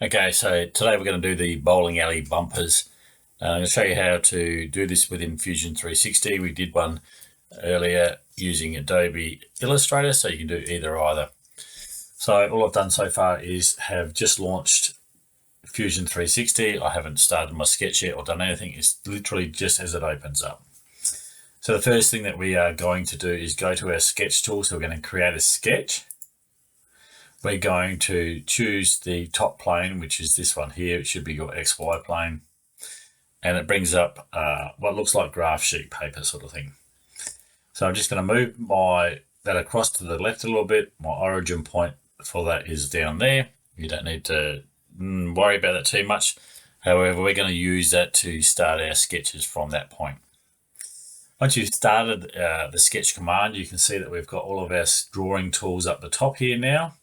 Okay, so today we're going to do the bowling alley bumpers. I'm going to show you how to do this within Fusion 360. We did one earlier using Adobe Illustrator, so you can do either. So all I've done so far is have just launched Fusion 360. I haven't started my sketch yet or done anything. It's literally just as it opens up. So the first thing that we are going to do is go to our sketch tool. So we're going to create a sketch. We're going to choose the top plane, which is this one here. It should be your XY plane. And it brings up what looks like graph sheet paper sort of thing. So I'm just going to move that across to the left a little bit. My origin point for that is down there. You don't need to worry about that too much. However, we're going to use that to start our sketches from that point. Once you've started the sketch command, you can see that we've got all of our drawing tools up the top here now.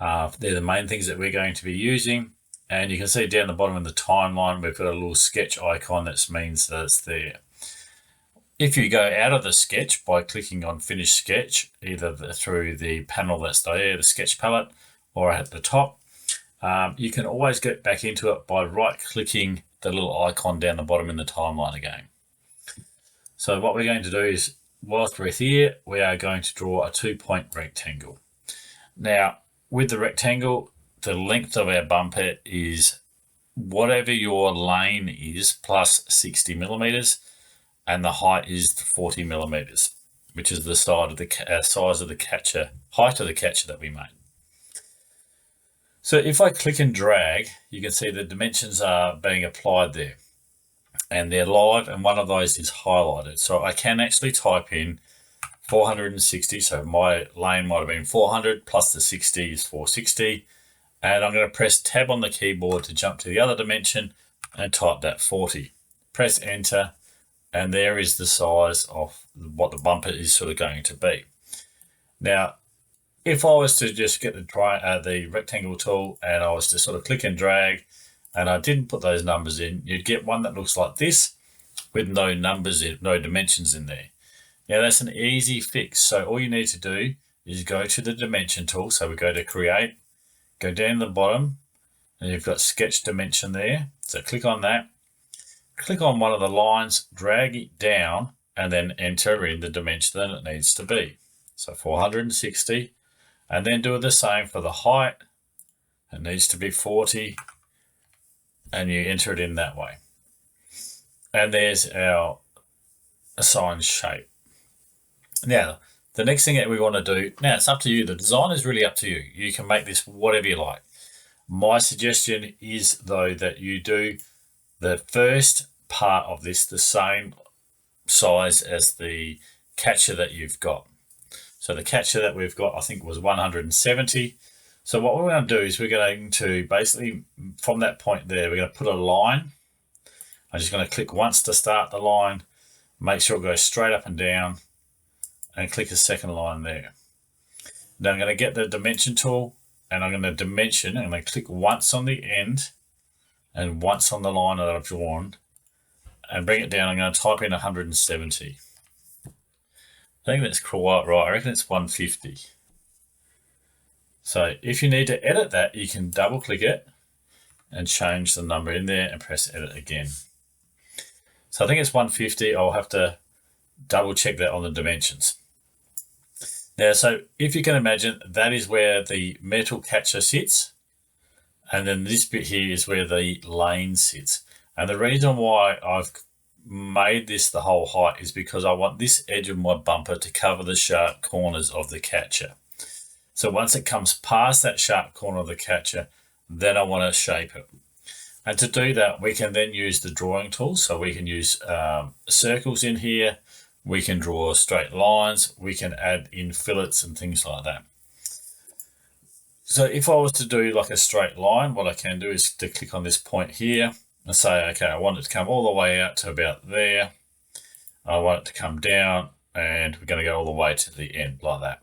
They're the main things that we're going to be using. And you can see down the bottom of the timeline, we've got a little sketch icon that means that it's there. If you go out of the sketch by clicking on Finish Sketch, either through the panel that's there, the sketch palette, or at the top, you can always get back into it by right-clicking the little icon down the bottom in the timeline again. So what we're going to do is, whilst we're here, we are going to draw a 2-point rectangle. Now, with the rectangle, the length of our bumper is whatever your lane is plus 60 millimeters, and the height is 40 millimeters, which is the size of the height of the catcher that we made. So if I click and drag, you can see the dimensions are being applied there, and they're live, and one of those is highlighted. So I can actually type in 460, so my lane might have been 400 plus the 60 is 460, and I'm going to press tab on the keyboard to jump to the other dimension and type that 40. Press enter, and there is the size of what the bumper is sort of going to be. Now, if I was to just get the rectangle tool and I was to sort of click and drag and I didn't put those numbers in, you'd get one that looks like this with no numbers in, no dimensions in there. Now that's an easy fix. So all you need to do is go to the dimension tool. So we go to create, go down the bottom, and you've got sketch dimension there. So click on that, click on one of the lines, drag it down, and then enter in the dimension that it needs to be. So 460, and then do the same for the height. It needs to be 40, and you enter it in that way. And there's our assigned shape. Now, the next thing that we want to do, now it's up to you. The design is really up to you. You can make this whatever you like. My suggestion is, though, that you do the first part of this the same size as the catcher that you've got. So the catcher that we've got, I think, was 170. So what we're going to do is we're going to basically, from that point there, we're going to put a line. I'm just going to click once to start the line, make sure it goes straight up and down, and click a second line there. Then I'm going to get the dimension tool, and I'm going to dimension, and I'm going to click once on the end and once on the line that I've drawn, and bring it down. I'm going to type in 170. I think that's quite right. I reckon it's 150. So if you need to edit that, you can double click it and change the number in there and press edit again. So I think it's 150. I'll have to double check that on the dimensions. Now, so if you can imagine, that is where the metal catcher sits, and then this bit here is where the lane sits. And the reason why I've made this the whole height is because I want this edge of my bumper to cover the sharp corners of the catcher. So once it comes past that sharp corner of the catcher, then I want to shape it. And to do that, we can then use the drawing tool. So we can use circles in here. We can draw straight lines. We can add in fillets and things like that. So if I was to do like a straight line, what I can do is to click on this point here and say, okay, I want it to come all the way out to about there. I want it to come down, and we're going to go all the way to the end like that.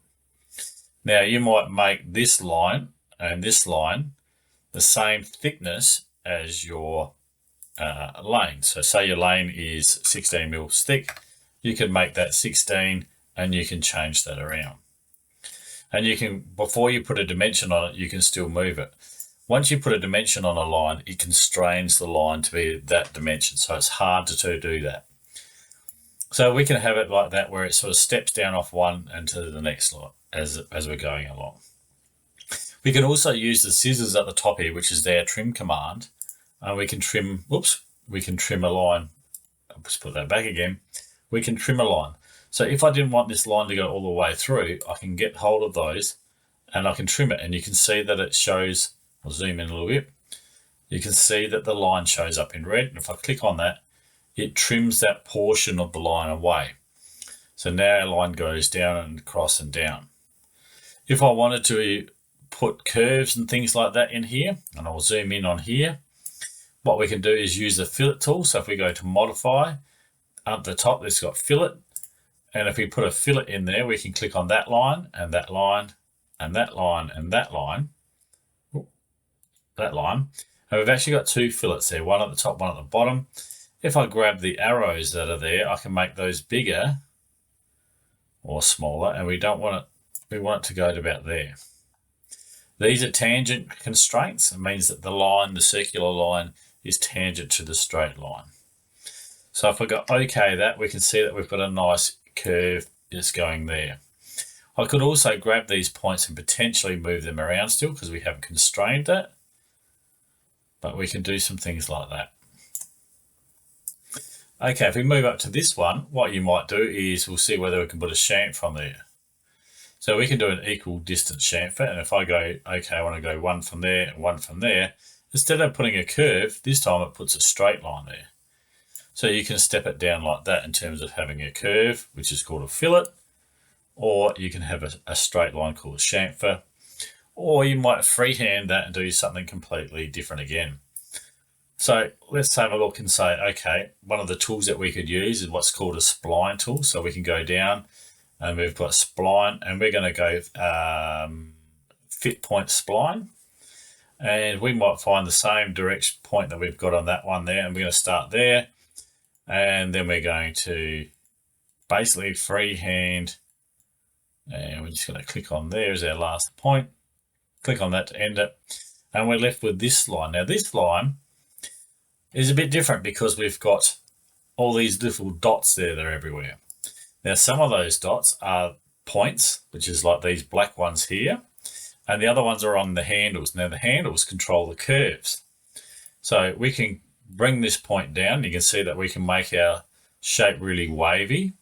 Now you might make this line and this line the same thickness as your lane. So say your lane is 16 mils thick, you can make that 16 and you can change that around. And you can, before you put a dimension on it, you can still move it. Once you put a dimension on a line, it constrains the line to be that dimension. So it's hard to do that. So we can have it like that, where it sort of steps down off one and to the next line as we're going along. We can also use the scissors at the top here, which is our trim command. And we can trim, we can trim a line. I'll just put that back again. We can trim a line. So if I didn't want this line to go all the way through, I can get hold of those and I can trim it. And you can see that it shows, I'll zoom in a little bit. You can see that the line shows up in red. And if I click on that, it trims that portion of the line away. So now our line goes down and across and down. If I wanted to put curves and things like that in here, and I'll zoom in on here, what we can do is use the fillet tool. So if we go to modify, up the top, it's got fillet. And if we put a fillet in there, we can click on that line and that line and that line and that line. That line. And we've actually got two fillets there, one at the top, one at the bottom. If I grab the arrows that are there, I can make those bigger or smaller, and we don't want it, we want it to go to about there. These are tangent constraints. It means that the line, the circular line, is tangent to the straight line. So if I go OK that, we can see that we've got a nice curve that's going there. I could also grab these points and potentially move them around still because we haven't constrained that. But we can do some things like that. Okay, if we move up to this one, what you might do is we'll see whether we can put a chamfer on there. So we can do an equal distance chamfer, and if I go, okay, I want to go one from there and one from there, instead of putting a curve, this time it puts a straight line there. So you can step it down like that in terms of having a curve, which is called a fillet, or you can have a straight line called a chamfer, or you might freehand that and do something completely different again. So let's have a look and say, okay, one of the tools that we could use is what's called a spline tool. So we can go down and we've got spline, and we're going to go fit point spline. And we might find the same direction point that we've got on that one there, and we're going to start there. And then we're going to basically freehand, and we're just going to click on there as our last point. Click on that to end it. And we're left with this line. Now this line is a bit different because we've got all these little dots there, they're everywhere. Now some of those dots are points, which is like these black ones here, and the other ones are on the handles. Now the handles control the curves. So we can bring this point down. You can see that we can make our shape really wavy.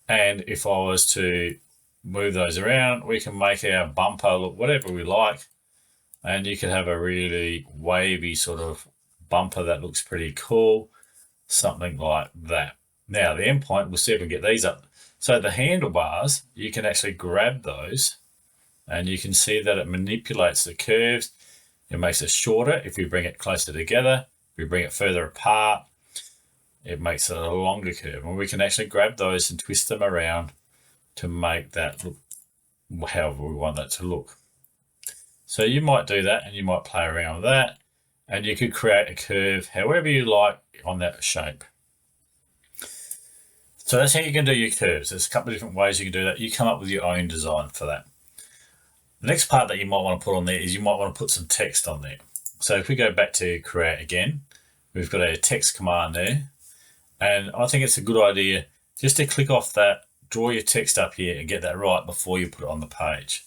And if I was to move those around, we can make our bumper look whatever we like. And you can have a really wavy sort of bumper that looks pretty cool, something like that. Now the end point, we'll see if we can get these up. So the handlebars, you can actually grab those and you can see that it manipulates the curves. It makes it shorter if we bring it closer together. If we bring it further apart, it makes it a longer curve. And we can actually grab those and twist them around to make that look however we want that to look. So you might do that and you might play around with that. And you could create a curve however you like on that shape. So that's how you can do your curves. There's a couple of different ways you can do that. You come up with your own design for that. The next part that you might want to put on there is you might want to put some text on there. So if we go back to create again, we've got a text command there. And I think it's a good idea just to click off that, draw your text up here and get that right before you put it on the page.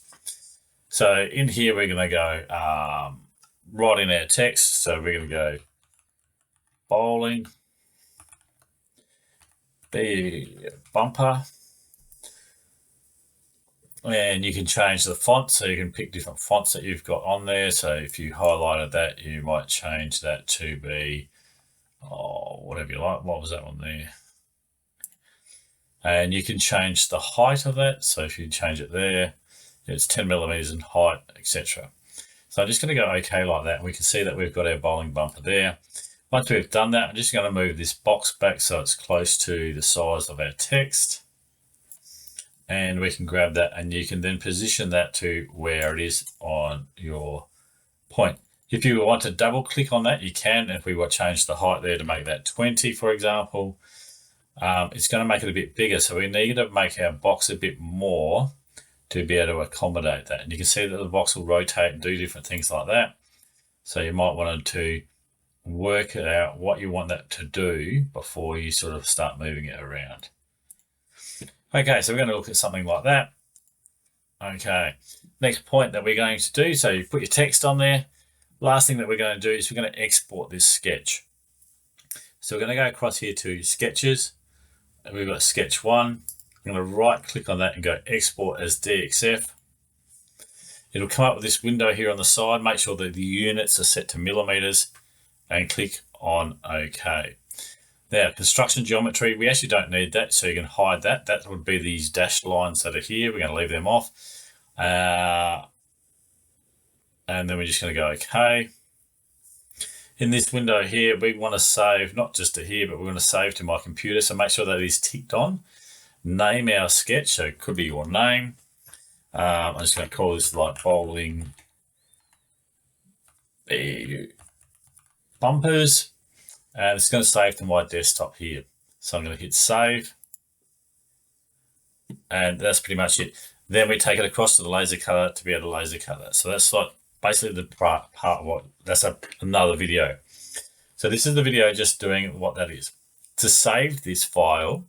So in here, we're going to go right in our text. So we're going to go bowling, the bumper, and you can change the font. So you can pick different fonts that you've got on there. So if you highlighted that, you might change that to be, whatever you like. What was that one there? And you can change the height of that. So if you change it there, it's 10 millimeters in height, etc. So I'm just going to go OK like that. We can see that we've got our bowling bumper there. Once we've done that, I'm just going to move this box back so it's close to the size of our text. And we can grab that and you can then position that to where it is on your point. If you want to double click on that, you can. If we want to change the height there to make that 20, for example, it's going to make it a bit bigger. So we need to make our box a bit more to be able to accommodate that. And you can see that the box will rotate and do different things like that. So you might want to work it out what you want that to do before you sort of start moving it around. Okay, so we're going to look at something like that. Okay, next point that we're going to do, so you put your text on there. Last thing that we're going to do is we're going to export this sketch. So we're going to go across here to sketches, and we've got sketch 1. I'm going to right click on that and go export as DXF. It'll come up with this window here on the side. Make sure that the units are set to millimeters and click on OK. Now, construction geometry, we actually don't need that, so you can hide that. That would be these dashed lines that are here. We're going to leave them off. And then we're just going to go OK. In this window here, we want to save, not just to here, but we're going to save to my computer. So make sure that is ticked on. Name our sketch, so it could be your name. I'm just going to call this like bowling bumpers. And it's going to save to my desktop here. So I'm going to hit save. And that's pretty much it. Then we take it across to the laser cutter to be able to laser cut that. So that's like basically the part of what, that's another video. So this is the video just doing what that is. To save this file,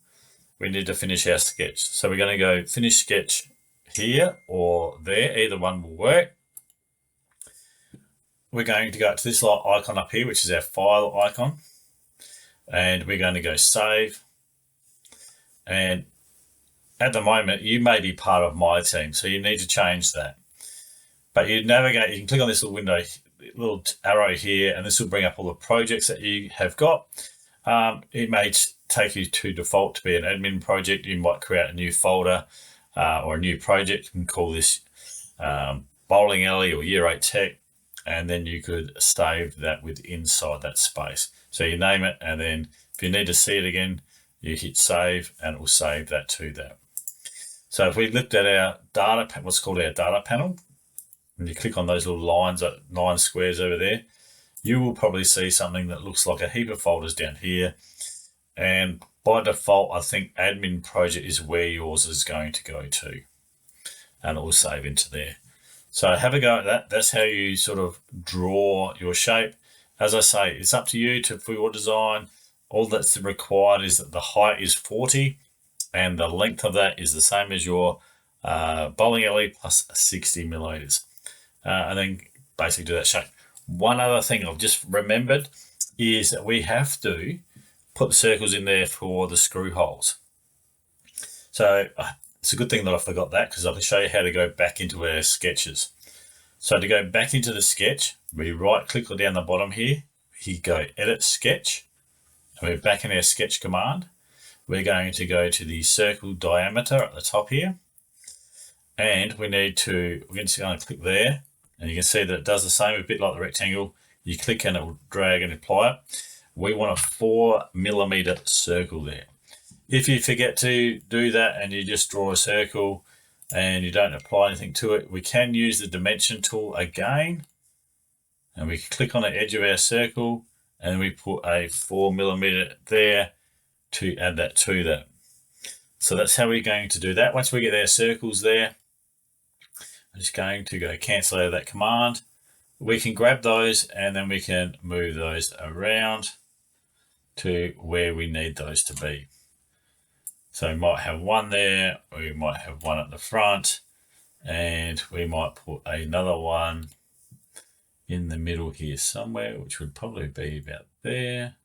we need to finish our sketch. So we're going to go finish sketch here or there. Either one will work. We're going to go to this little icon up here, which is our file icon. And we're going to go save. And at the moment, you may be part of my team, so you need to change that. But you navigate, you can click on this little window, little arrow here, and this will bring up all the projects that you have got. It may take you to default to be an admin project. You might create a new folder or a new project. You can call this Bowling Alley or Year 8 Tech, and then you could save that with inside that space. So you name it, and then if you need to see it again, you hit save, and it will save that to that. So if we looked at our data, what's called our data panel, and you click on those little lines, 9 squares over there, you will probably see something that looks like a heap of folders down here. And by default, I think admin project is where yours is going to go to, and it will save into there. So have a go at that. That's how you sort of draw your shape. As I say, it's up to you for your design. All that's required is that the height is 40 and the length of that is the same as your bowling alley plus 60 millimeters. And then basically do that shape. One other thing I've just remembered is that we have to put the circles in there for the screw holes. So it's a good thing that I forgot that, because I can show you how to go back into our sketches. So to go back into the sketch, we right click down the bottom here, you go edit sketch, and we're back in our sketch command. We're going to go to the circle diameter at the top here, and we're just going to click there, and you can see that it does the same, a bit like the rectangle. You click and it will drag and apply it. We want a 4 millimeter circle there. If you forget to do that and you just draw a circle and you don't apply anything to it, we can use the dimension tool again, and we click on the edge of our circle and we put a 4 millimeter there to add that to that. So that's how we're going to do that. Once we get our circles there, I'm just going to go cancel out of that command. We can grab those and then we can move those around to where we need those to be. So we might have one there, we might have one at the front, and we might put another one in the middle here somewhere, which would probably be about there.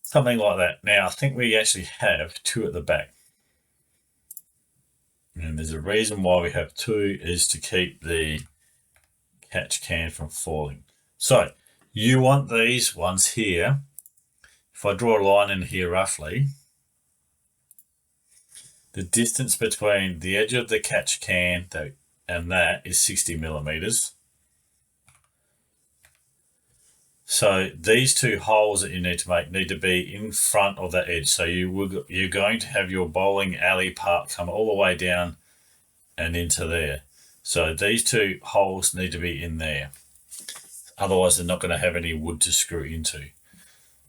Something like that. Now, I think we actually have 2 at the back. And there's a reason why we have 2 is to keep the catch can from falling. So you want these ones here. If I draw a line in here roughly, the distance between the edge of the catch can and that is 60 millimeters. So these 2 holes that you need to make need to be in front of that edge. So you're going to have your bowling alley part come all the way down and into there. So these 2 holes need to be in there. Otherwise, they're not going to have any wood to screw into.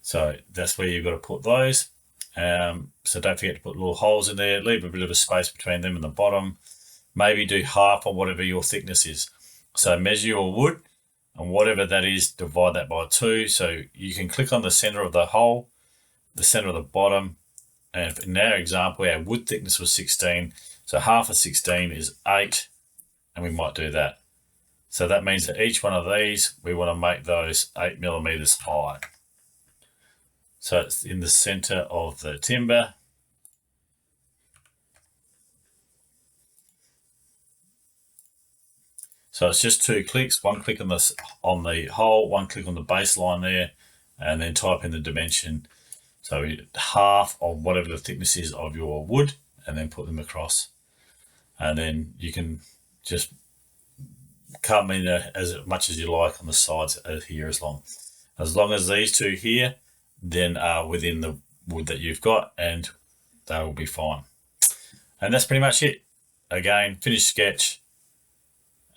So that's where you've got to put those. So don't forget to put little holes in there. Leave a bit of a space between them and the bottom. Maybe do half or whatever your thickness is. So measure your wood, and whatever that is, divide that by 2. So you can click on the center of the hole, the center of the bottom, and in our example, our wood thickness was 16. So half of 16 is 8, and we might do that. So that means that each one of these, we want to make those 8 millimeters high. So it's in the center of the timber. So it's just 2 clicks, 1 click on the hole, 1 click on the baseline there, and then type in the dimension. So half of whatever the thickness is of your wood, and then put them across. And then you can just come in as much as you like on the sides here, as long as these 2 here then are within the wood that you've got, and they will be fine. And that's pretty much it. Again, finish sketch,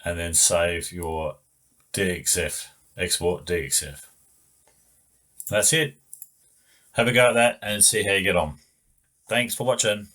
and then save your DXF, export DXF. That's it. Have a go at that and see how you get on. Thanks for watching.